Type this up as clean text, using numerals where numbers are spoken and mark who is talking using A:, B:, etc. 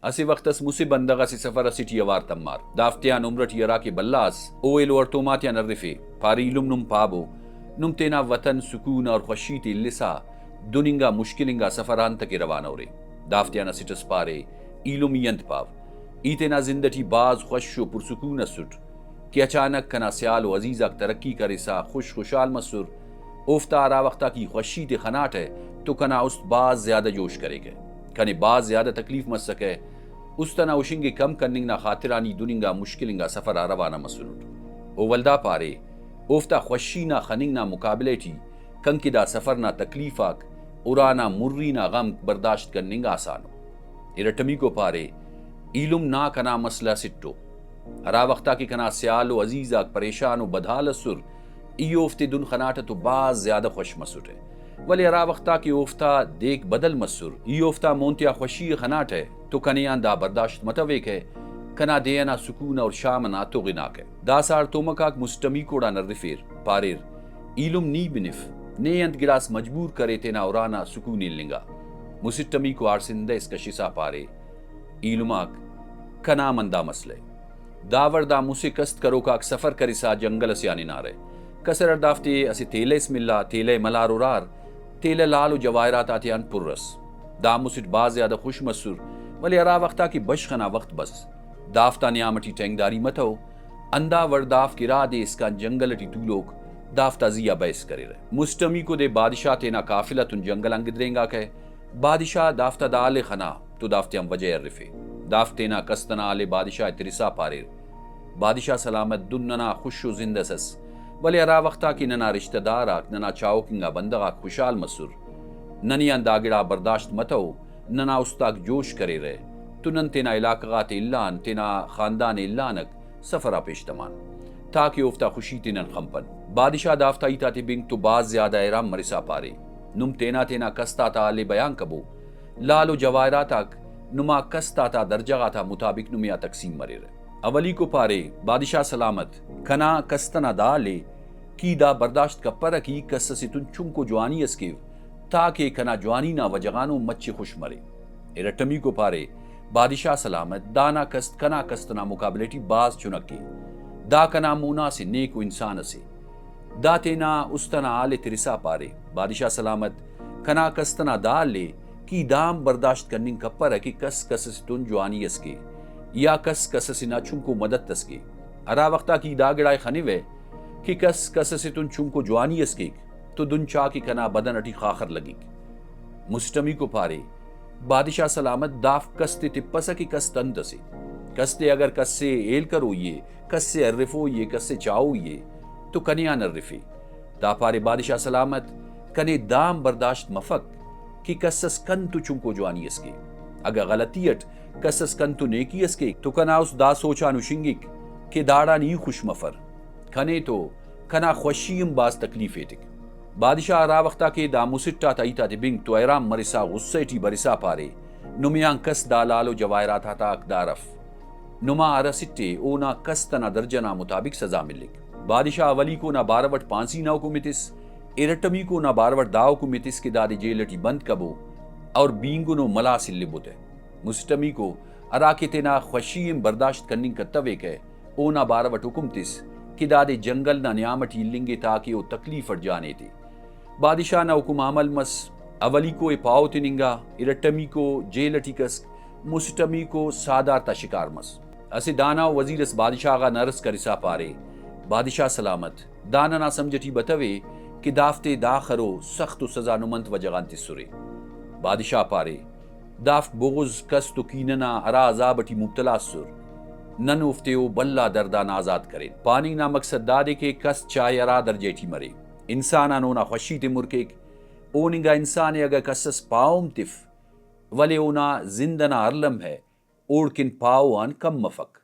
A: اسی وقتس مسی بندغا سی سفر اسیٹی اوار تمار دافتیان عمرٹ یرا کے بلاس او ایلو ارتوماتیا نرفے پاری علم نم پابو نم تینا وطن سکون اور خوشی تی لسا دننگا مشکلنگا سفران تک روانہ رے دافتیان اسیٹس پارے علم ینت پاو ایتنا زندٹی باز خوش و پرسکون اسٹ کہ اچانک کنا سیال و عزیزاک ترقی کرے سا خوشحال مسر اوفتا آرا وقتا کی خوشی تے خناٹ ہے تو کنا اس باز زیادہ جوش کرے گے کنے باز زیادہ تکلیف مس سکے اس تنا اوشنگے کم کرننگ نا خاطرانی دننگا مشکلنگا سفر روانہ مسنٹ او ولدا پارے اوفتا خوشی نا خننگ نا مقابلے ٹی کنکی دا سفر نا تکلیفاک ارانا مری نا غم برداشت کرننگ آسانو ارٹمی کو پارے علم نا کنا مسئلہ سٹو ہرا وقتا کی کنا سیال و عزیزاک پریشان و بدحال سر ای اوفتے دن خناٹا تو باز زیادہ خوش مسٹ ہے ولی ہرا وقتا کی اوفتا دیکھ بدل مسر ای اوفتا مونتیا خوشی خناٹ ہے تو کنیان دا برداشت متویک ہے کنا دینا سکون اور شامنا تو غناک ہے دا سار تومکاک مستمی کوڑا نردفیر پاریر علم نی بنف نے انت گراس مجبور کرے تینا اورانا سکونی لنگا مسٹمی کو آرسندہ اس کشیسا پارے علماک کنا مندہ مسئلے داور دا مسے کست کرو کاک سفر کریسا جنگل سیانی نارے کسر اردافتے اسی تیلے اسم اللہ تیلے ملار اورار تیلے لال و جوائرات آتیان پررس دا مسٹ باز زیادہ خوش مسر ولی ارا وقتا کی بشخنا وقت بس دافتا نیامٹی ٹینگداری متو اندہ ورداف کی راہ دے اس کا جنگلٹی طولوک دافتا زیا بیس کرے رہے مستمی کو دے بادشاہ تینا کافلہ تن جنگل انگدریں گا کہ بادشاہ دافتا دا آلے خنا تو دافتے ہم وجہ رفے دافتینا کستنا آلے بادشاہ ترسا پاریر بادشاہ سلامت دننا خوش و زندہ سس ولی ارا وقتا کی ننا رشتہ داراک ننا چاوکنگا بندغاک خوشحال مسر ننیان داگڑا برداشت متو ننا استاک جوش کرے رہے تو نن تینا علاقات اللان تینا خاندان اللانک سفرہ پیشتمان تاکہ افتا خوشی تینن خمپن بادشاہ دافتا ایتا تی بنگ تو باز زیادہ ایرام مرسا پارے نم تینا کستا تا آلے بیان کبو لالو جوائراتاک نما کستا تا درجہ تا مطابق نمیا تقسیم مرے رہے اولی کو پارے بادشاہ سلامت کنا کستنا دا لے کی دا برداشت کا پرکی کس ستن چنکو جوانی اسکیو تاکہ کنا جوانی نا وجغانو مچے خوش مرے ارٹمی کو پارے بادشاہ سلامت دانا کست کنا کستنا مقابلٹی باز چنکے دا کنا مونا سے نیکو انسان سے دا تینا استنا آلے ترسا پارے بادشاہ سلامت کنا کستنا دا لے کی دام برداشت کرننگ کپر ہے کہ کس ستن جوانی اسکے یا کس سنا چنکو مدد تسکے ارا وقتا کی داگڑائے خنوے کہ کس ستن چنکو جوانی اسکے تو دن چا کی کنا بدن اٹھی خاخر لگی مستمی کو پارے بادشاہ سلامت داف کستے تپسا کی کس تند سے کستے اگر کس سے ایل کرو یہ کس سے عرفو یہ کس سے چاہو یہ تو کنیان عرفے دا پارے بادشاہ سلامت کنے دام برداشت مفک کہ کسس کن تو چنکو جوانی اسکے اگر غلطیت کسس کن تو نیکی اسکے تو کنا اس دا سوچا نشنگک کہ داڑا نی خوش مفر کنے تو کنا خوشیم باز تکلیفے تک بادشاہ را وقتا کے دا مسٹا تا ایتا تی بنگ تو ایرام مرسا غصے ٹی برسا پارے نمیان کس دا لالو جوائرات تا اقدارف نما ارسٹے اونا کس تنا درجنا مطابق سزا ملک بادشاہ ولی کو نہ باروٹ پانسی ناو کو متس ارٹمی کو نہ باروٹ داو کو متس کے دادی جیلٹی بند کبو اور بینگو نو ملا سلے بوتے مستمی کو اراکتنا خوشیم برداشت کرنی کتوے کہ اونا باروٹ حکم تس کہ دادے جنگل نہ نیامٹی لنگے تاکہ او تکلیف اٹ جانے تھے بادشاہ نہ حکم عمل مس اولی کو پاؤ تننگا ارٹمی کو جیلٹی کس مستمی کو سادار تا شکار مس اسے دانا وزیر اس بادشاہ کا نرس کرسا پارے بادشاہ سلامت دانا نہ سمجھٹی بتوے کہ دافتے داخرو سخت و سزا نمنت وجغان تسرے بادشاہ پارے دافت بغض کس تو کیننا ارا عذابٹی مبتلا سر نن افتے او بلا دردان آزاد کرے پانی نا مقصد دادے کے کس چائے ارا درجیٹی مرے انسانا نونا خوشی تے مرکیک اوننگا انسانے اگر کسس پاؤم تف ولے اونا زندنا ارلم ہے اوڑکن پاؤ آن کم مفک